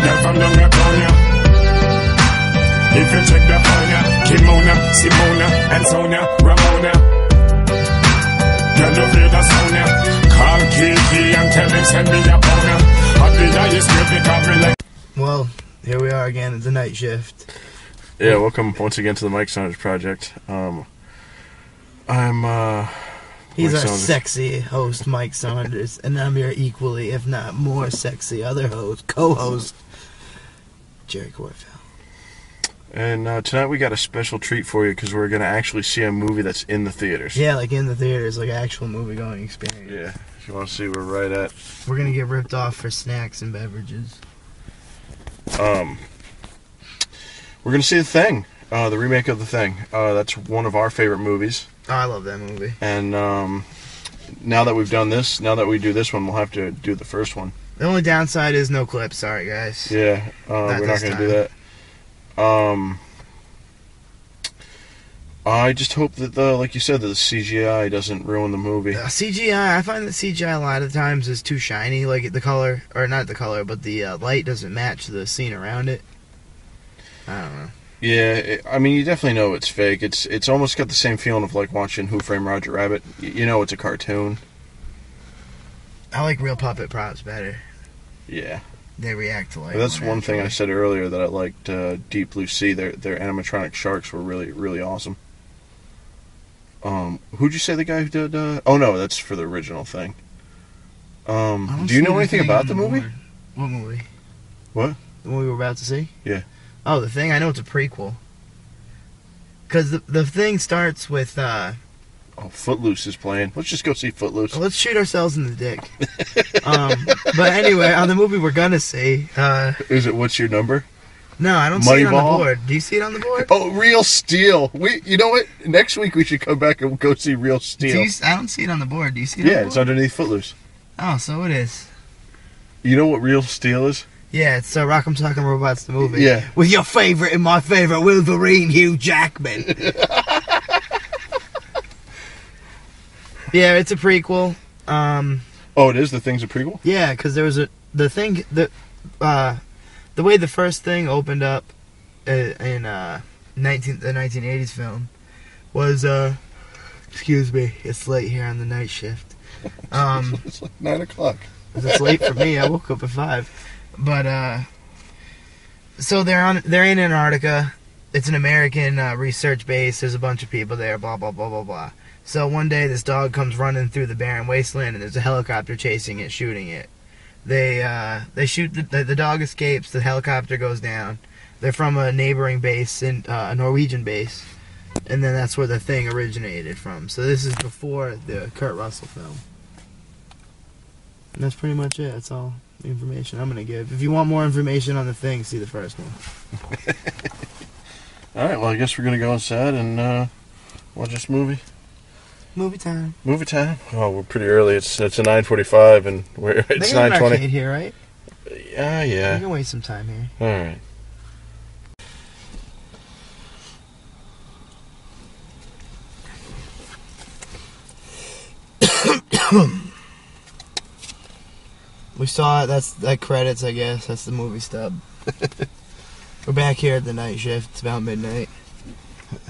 girl from down the town, yeah. If you check the phone, yeah, Kimona, Simona, and Sonia, Ramona. Girl, you feel the sound, yeah. Call Kiki and tell him send me a phone, yeah. Hot the highest grade because we like. Well, here we are again at the night shift. Yeah, welcome once again to the Mike Saunders Project. He's Mike our Saunders. sexy host, Mike Saunders, and I'm your equally, if not more sexy other host, co-host, Jerry Corfield. And tonight we got a special treat for you because we're going to actually see a movie that's in the theaters. Yeah, like in the theaters, like actual movie-going experience. Yeah, if you want to see, we're right at... We're going to get ripped off for snacks and beverages. We're going to see The Thing, the remake of The Thing. That's one of our favorite movies. Oh, I love that movie. And now that we've done this, now that we do this one, we'll have to do the first one. The only downside is no clips. Sorry, guys. Yeah, we're not going to do that. I just hope that, like you said, that the CGI doesn't ruin the movie. CGI, I find that CGI a lot of times is too shiny. Like the color, or not the color, but the light doesn't match the scene around it. I don't know. Yeah, I mean, you definitely know it's fake. It's almost got the same feeling of like watching Who Framed Roger Rabbit. You know it's a cartoon. I like real puppet props better. Yeah. They react to light. That's one thing I said earlier that I liked Deep Blue Sea. Their animatronic sharks were really, really awesome. Who'd you say the guy who did... oh, no, that's for the original Thing. Do you know anything about the movie? What movie? What? The movie we're about to see? Yeah. Oh, The Thing? I know it's a prequel. Because the Thing starts with... Oh, Footloose is playing. Let's just go see Footloose. Let's shoot ourselves in the dick. But anyway, on the movie we're gonna see... Is it What's Your Number? No, I don't see it on the board. Do you see it on the board? Oh, Real Steel. You know what? Next week we should come back and go see Real Steel. I don't see it on the board. Do you see it on the board? Yeah, it's underneath Footloose. Oh, so it is. You know what Real Steel is? Yeah, it's Rock'em Sock'em Robots, the movie. Yeah. With your favorite and my favorite Wolverine, Hugh Jackman. Yeah, it's a prequel. Oh, it is? The Thing's a prequel? Yeah, because there was the way the first Thing opened up in the 1980s film was excuse me, it's late here on the night shift. It's like 9 o'clock. It's late for me. I woke up at 5. But so they're in Antarctica. It's an American research base. There's a bunch of people there. Blah blah blah blah blah. So one day this dog comes running through the barren wasteland, and there's a helicopter chasing it, shooting it. They shoot the dog escapes. The helicopter goes down. They're from a neighboring base, a Norwegian base, and then that's where the Thing originated from. So this is before the Kurt Russell film. And that's pretty much it. That's all the information I'm gonna give. If you want more information on the Thing, see the first one. All right. Well, I guess we're gonna go inside and watch this movie. Movie time. Movie time. Oh, we're pretty early. It's a 9:45 and it's 9:20. Here, right? Yeah. We can waste some time here. All right. We saw it. That credits, I guess. That's the movie stub. We're back here at the night shift. It's about midnight.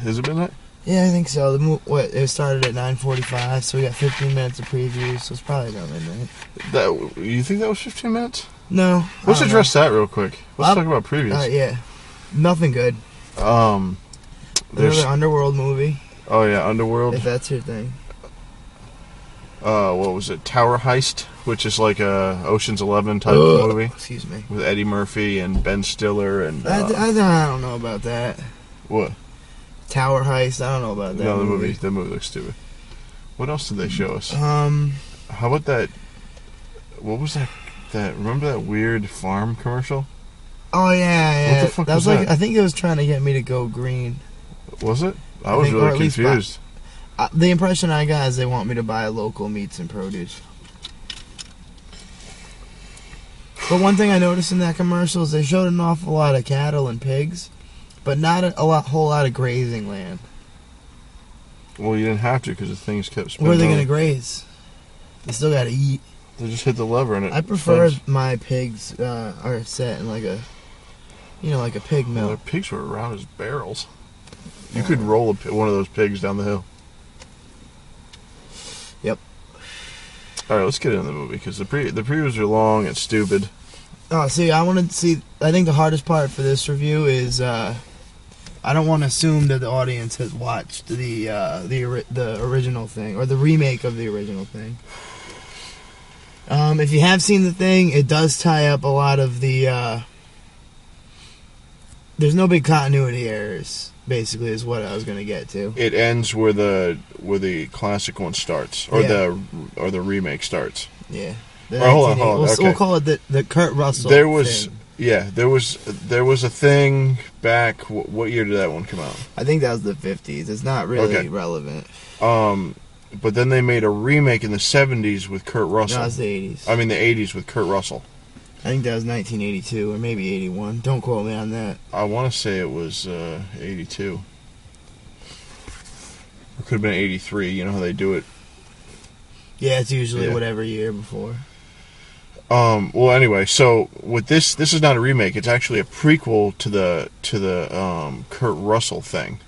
Is it midnight? Yeah, I think so. It started at 9:45, so we got 15 minutes of preview, so it's probably about midnight. You think that was 15 minutes? No. Let's address that real quick. Let's talk about previews. Yeah. Nothing good. There's another Underworld movie. Oh yeah, Underworld. If that's your thing. What was it? Tower Heist, which is like a Ocean's 11 type of movie. Excuse me. With Eddie Murphy and Ben Stiller and. I don't know about that. What? Tower Heist. I don't know about that. No, the movie looks stupid. What else did they show us? How about that? What was that? Remember that weird farm commercial? Oh yeah. What the fuck was like that? I think it was trying to get me to go green. Was it? I was really confused. The impression I got is they want me to buy local meats and produce. But one thing I noticed in that commercial is they showed an awful lot of cattle and pigs, but not a whole lot of grazing land. Well, you didn't have to because the things kept spinning. Where are they going to graze? They still got to eat. They just hit the lever and it. I prefer bumps. my pigs are set in like a, like a pig Well, mill. their pigs were round as barrels. You could roll one of those pigs down the hill. Yep. All right, let's get into the movie because the previews are long and stupid. Oh, see, I think the hardest part for this review is I don't want to assume that the audience has watched the original thing or the remake of the original thing. If you have seen the thing, it does tie up a lot of the. There's no big continuity errors. Basically, is what I was going to get to. It ends where the classic one starts, or the remake starts. Yeah. Hold on. Okay. We'll call it the Kurt Russell. There was thing. there was a thing back. What year did that one come out? I think that was the 50s. It's not really relevant. But then they made a remake in the 70s with Kurt Russell. No, it's the 80s. I mean the 80s with Kurt Russell. I think that was 1982 or maybe 81. Don't quote me on that. I want to say it was 82. Or could have been 83. You know how they do it. Yeah, it's usually whatever year before. Well, anyway, so with this is not a remake. It's actually a prequel to the Kurt Russell thing,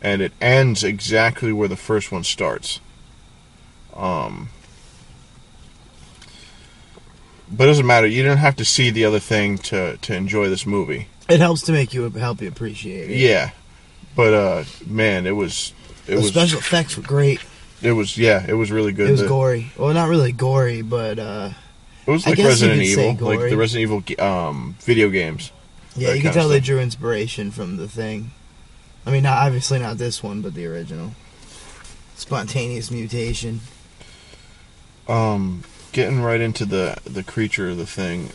and it ends exactly where the first one starts. But it doesn't matter. You didn't have to see the other thing to enjoy this movie. It helps to help you appreciate it. Yeah, but man, it was special effects were great. It was really good. It was gory. Well, not really gory, but it was like Resident Evil, like the Resident Evil video games. Yeah, you can tell they drew inspiration from the thing. I mean, obviously not this one, but the original. Spontaneous mutation. Getting right into the creature of the thing,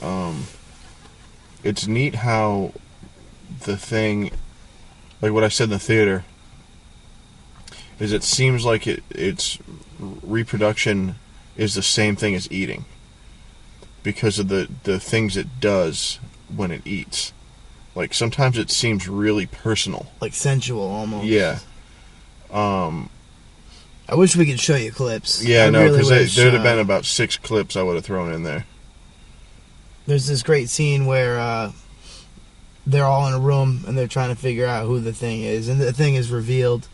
it's neat how the thing, like what I said in the theater, is it seems like its reproduction is the same thing as eating because of the things it does when it eats. Like sometimes it seems really personal, like sensual almost. Yeah. I wish we could show you clips. Yeah, no, because there'd have been about 6 clips I would have thrown in there. There's this great scene where they're all in a room and they're trying to figure out who the thing is, and the thing is revealed,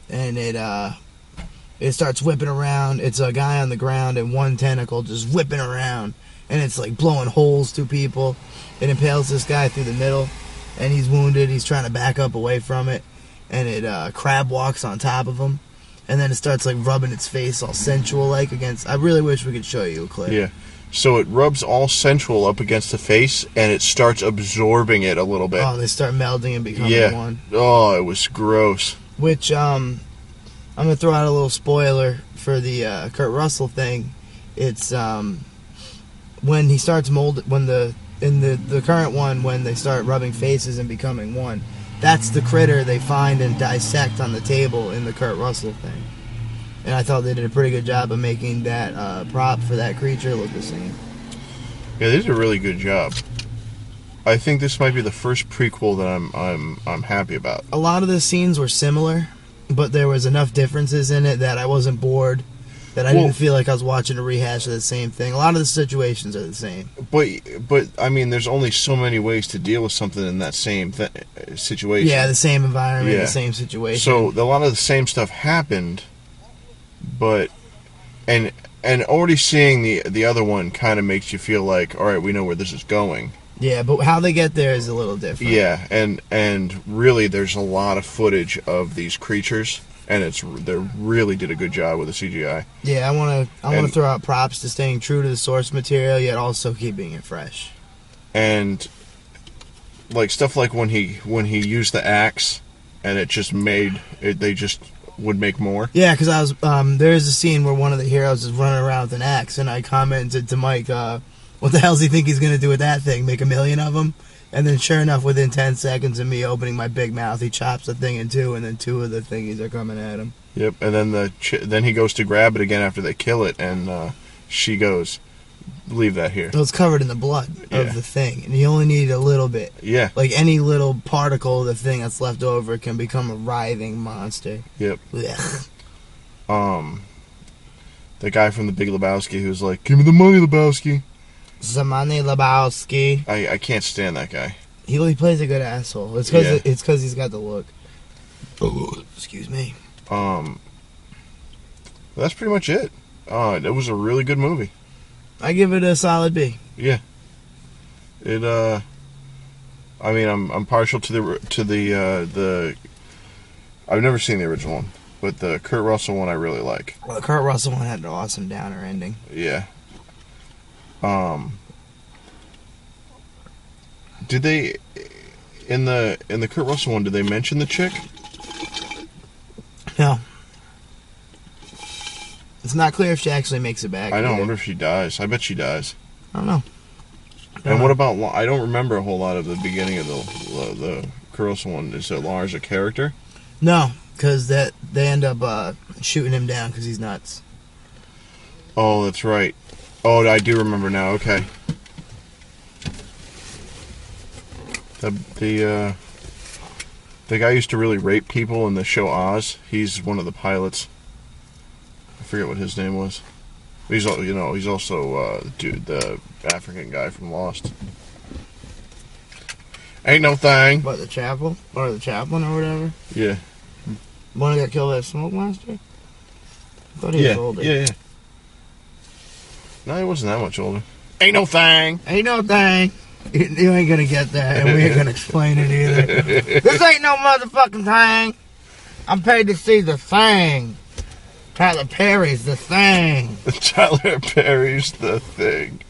and it starts whipping around. It's a guy on the ground and one tentacle just whipping around, and it's like blowing holes through people. It impales this guy through the middle, and he's wounded. He's trying to back up away from it, and it crab walks on top of him. And then it starts like rubbing its face all sensual like against. I really wish we could show you a clip. Yeah. So it rubs all sensual up against the face and it starts absorbing it a little bit. Oh, they start melding and becoming one. Oh, it was gross. Which I'm gonna throw out a little spoiler for the Kurt Russell thing. It's when he starts in the current one, when they start rubbing faces and becoming one. That's the critter they find and dissect on the table in the Kurt Russell thing. And I thought they did a pretty good job of making that prop for that creature look the same. Yeah, they did a really good job. I think this might be the first prequel that I'm happy about. A lot of the scenes were similar, but there was enough differences in it that I wasn't bored. That I didn't feel like I was watching a rehash of the same thing. A lot of the situations are the same. But I mean, there's only so many ways to deal with something in that same situation. Yeah, the same environment, the same situation. So a lot of the same stuff happened, but and already seeing the other one kind of makes you feel like, all right, we know where this is going. Yeah, but how they get there is a little different. Yeah, and really, there's a lot of footage of these creatures. And they really did a good job with the CGI. Yeah, I want to throw out props to staying true to the source material, yet also keeping it fresh. And like stuff like when he used the axe, and it just made it. They just would make more. Yeah, because I was there's a scene where one of the heroes is running around with an axe, and I commented to Mike, "What the hell does he think he's gonna do with that thing? Make 1,000,000 of them?" And then, sure enough, within 10 seconds of me opening my big mouth, he chops the thing in two, and then 2 of the thingies are coming at him. Yep, and then then he goes to grab it again after they kill it, and she goes, "Leave that here." It was covered in the blood of the thing, and you only need a little bit. Yeah. Like any little particle of the thing that's left over can become a writhing monster. Yep. Blech. the guy from The Big Lebowski who's like, "Give me the money, Lebowski." Zamani Lebowski. I can't stand that guy. He plays a good asshole. It's because he's got the look. Oh, excuse me. That's pretty much it. It was a really good movie. I give it a solid B. Yeah. It. I mean, I'm partial to the. I've never seen the original one, but the Kurt Russell one I really like. Well, the Kurt Russell one had an awesome downer ending. Yeah. Did they in the Kurt Russell one? Did they mention the chick? No. It's not clear if she actually makes it back. I don't wonder if she dies. I bet she dies. I don't know. And what about? I don't remember a whole lot of the beginning of the Kurt Russell one. Is Lars a character? No, because they end up shooting him down because he's nuts. Oh, that's right. Oh, I do remember now. Okay. The guy used to really rape people in the show Oz. He's one of the pilots. I forget what his name was. He's also the African guy from Lost. Ain't no thing. What, the chapel or the chaplain or whatever? Yeah. One that got killed by a smoke monster. I thought he was older. Yeah. No, he wasn't that much older. Ain't no thing. Ain't no thing. You ain't gonna get that, and we ain't gonna explain it either. This ain't no motherfucking thing. I'm paid to see the thing. Tyler Perry's the thing. Tyler Perry's the thing.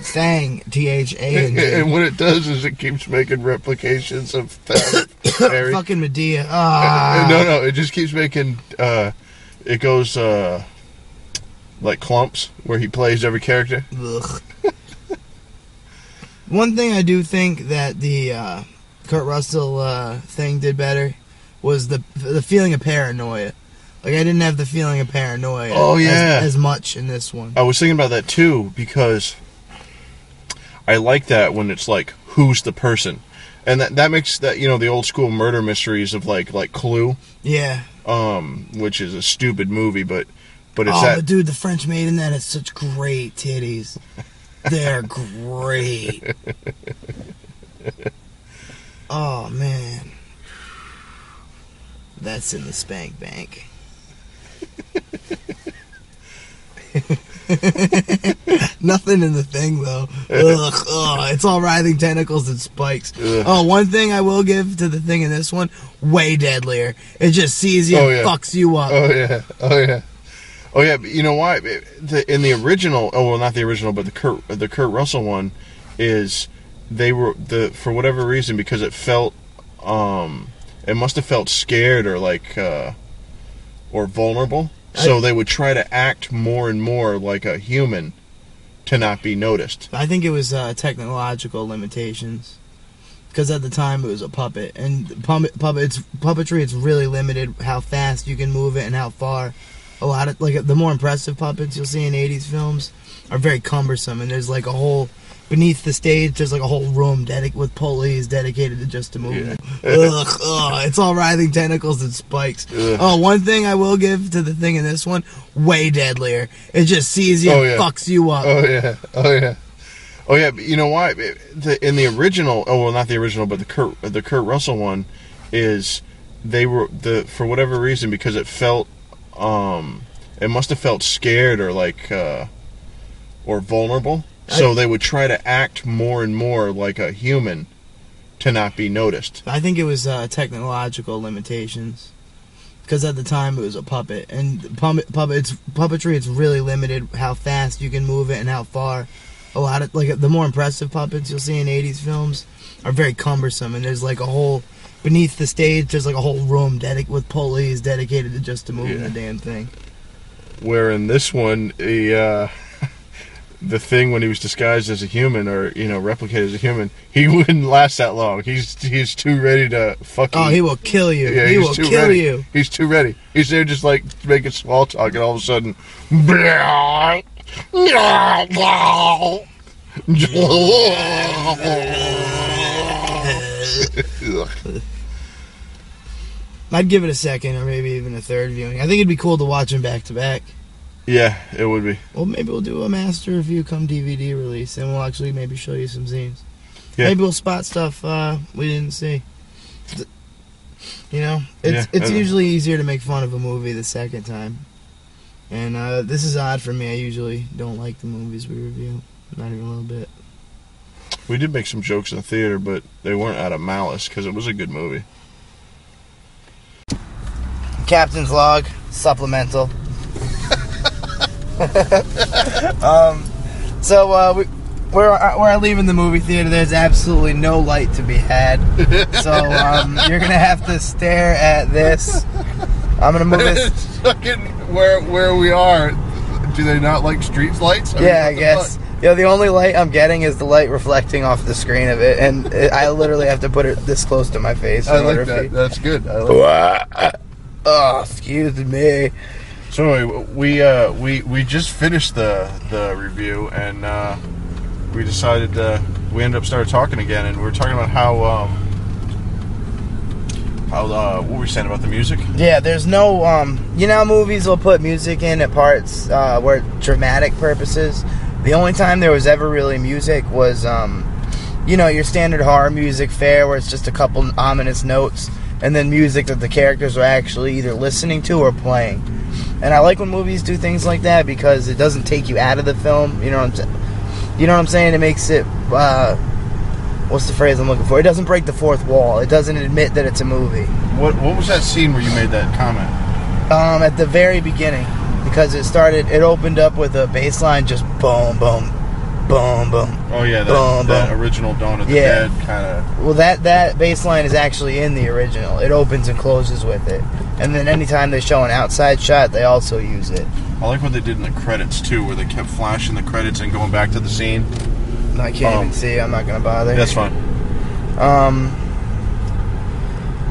Thing, THANG. And what it does is it keeps making replications of Tyler Perry. Fucking Medea. No, it just keeps making. It goes like clumps where he plays every character. Ugh. One thing I do think that the Kurt Russell thing did better was the feeling of paranoia. Like, I didn't have the feeling of paranoia as much in this one. I was thinking about that too, because I like that when it's like, who's the person? And that makes that, the old school murder mysteries of like Clue. Yeah. Which is a stupid movie, but it's but dude, the French maid in that has such great titties. They're great. Oh, man. That's in the spank bank. Nothing in the thing, though. Ugh, it's all writhing tentacles and spikes. Ugh. Oh, one thing I will give to the thing in this one, way deadlier. It just sees you and fucks you up. Oh yeah, but you know why? In the original, not the original, but the Kurt Russell one, is for whatever reason, because it felt, it must have felt scared or like, or vulnerable. So they would try to act more and more like a human to not be noticed. I think it was technological limitations. Because at the time it was a puppet, and puppetry, it's really limited how fast you can move it and how far. A lot of the more impressive puppets you'll see in 80s films are very cumbersome, and there's like a whole beneath the stage. There's like a whole room with pulleys dedicated to just to move. Yeah. It's all writhing tentacles and spikes. Ugh. Oh, one thing I will give to the thing in this one, way deadlier. It just sees you and fucks you up. Oh yeah, but you know why? In the original, not the original, but the Kurt Russell one, is for whatever reason, because it felt. It must have felt scared or like, or vulnerable. So they would try to act more and more like a human to not be noticed. I think it was technological limitations. Because at the time it was a puppet, and puppetry, it's really limited how fast you can move it and how far. A lot of the more impressive puppets you'll see in 80s films are very cumbersome, and there's like a whole beneath the stage. There's like a whole room with pulleys dedicated to just to moving the damn thing. Where in this one, the thing when he was disguised as a human or replicated as a human, he wouldn't last that long. He's too ready to fucking. Oh, he will kill you. Yeah, he will kill you. He's too ready. He's there just like making small talk, and all of a sudden. I'd give it a second or maybe even a third viewing. I think it'd be cool to watch them back to back. Yeah, it would be. Well, maybe we'll do a master review come DVD release, and we'll actually maybe show you some scenes. Yeah. Maybe we'll spot stuff we didn't see. You know, it's usually easier to make fun of a movie the second time. And this is odd for me. I usually don't like the movies we review. Not even a little bit. We did make some jokes in the theater, but they weren't out of malice because it was a good movie. Captain's log, supplemental. So we're leaving the movie theater. There's absolutely no light to be had. So you're gonna have to stare at this. I'm gonna move this. It's fucking where we are. Do they not like street lights? I guess. Yeah, the only light I'm getting is the light reflecting off the screen of it, and I literally have to put it this close to my face. I like that. That's good. I like that. Oh, excuse me. So anyway, we just finished the review, and we decided we ended up started talking again, and we were talking about how what were we saying about the music? Yeah, there's no you know, movies will put music in at parts where dramatic purposes. The only time there was ever really music was you know, your standard horror music fare where it's just a couple ominous notes, and then music that the characters are actually either listening to or playing. And I like when movies do things like that because it doesn't take you out of the film. You know what I'm saying? It makes it, what's the phrase I'm looking for? It doesn't break the fourth wall. It doesn't admit that it's a movie. What was that scene where you made that comment? At the very beginning, because it opened up with a bass line just boom, boom, boom, boom. Oh yeah, that original Dawn of the Dead kind of. Well, that bass line is actually in the original. It opens and closes with it. And then anytime they show an outside shot, they also use it. I like what they did in the credits too, where they kept flashing the credits and going back to the scene. I can't even see. I'm not gonna bother. That's fine.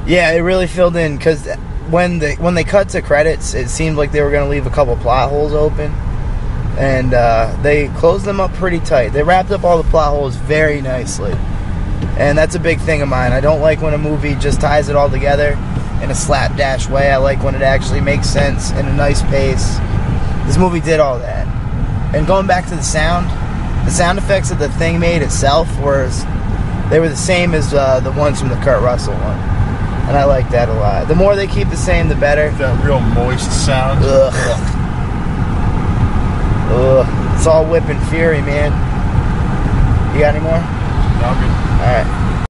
Yeah, it really filled in because when they cut to credits, it seemed like they were gonna leave a couple plot holes open, and they closed them up pretty tight. They wrapped up all the plot holes very nicely, and that's a big thing of mine. I don't like when a movie just ties it all together in a slapdash way. I like when it actually makes sense in a nice pace. This movie did all that. And going back to the sound effects that the thing made itself were the same as the ones from the Kurt Russell one. And I like that a lot. The more they keep the same, the better. That real moist sound. Ugh. It's all whip and fury, man. You got any more? No, I'm good. Alright.